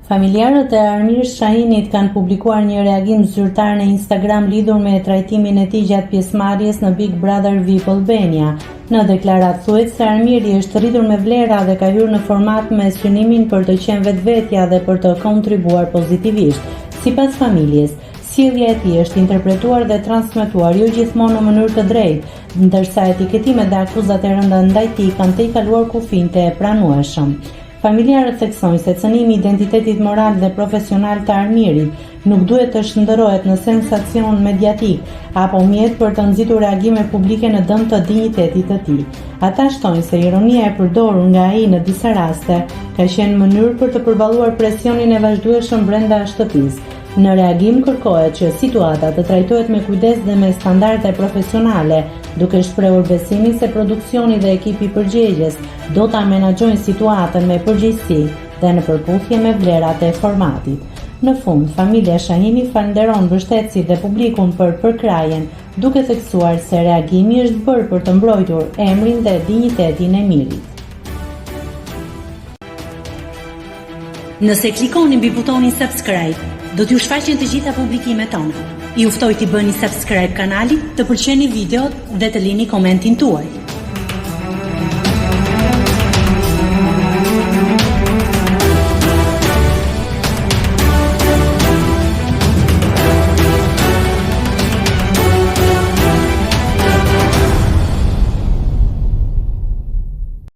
Familjarët e Armirës Shahinit kanë publikuar një reagim zyrtar në Instagram lidhur me trajtimin e tij gjatë pjesëmarrjes në Big Brother VIP Albania. Në deklaratë thuhet se Armiri është rritur me vlera dhe ka hyrë në format me synimin për të qenë vetvetja dhe për të kontribuar pozitivisht. Sipas familjes, sjellja e tij është interpretuar dhe transmetuar jo gjithmonë në mënyrë të drejtë, ndërsa etiketimet dhe akuzat e rënda ndaj tij kanë të kaluar kufin të pranueshëm. Familjarët theksojnë se cënimi i identitetit moral dhe profesional të Armirit nuk duhet të shndërrohet në sensacion mediatik apo mjet për të nxitur reagime publike në dëm të dinjitetit të tij. Ata shtojnë se ironia e përdorur nga ai në disa raste ka qenë mënyrë për të përballuar presionin e vazhdueshëm brenda shtëpisë. Në reagim kërkohet që situata të trajtohet me kujdes dhe me standarde profesionale, duke shprehur besimin se produksioni dhe ekipi përgjegjës do ta menaxhojnë situatën me përgjegjësi dhe në përputhje me vlerat e formatit. Në fund, familja Shahini falenderon mbështetësit dhe publikun për përkrajen, duke theksuar se reagimi është bërë për të mbrojtur emrin dhe dinjitetin e Mirit. Nëse klikoni mbi butonin subscribe, do t'ju shfaqen të gjitha publikimet tona. Ju ftoj t'i bëni subscribe kanalit, të pëlqeni videot dhe të lini komentin tuaj.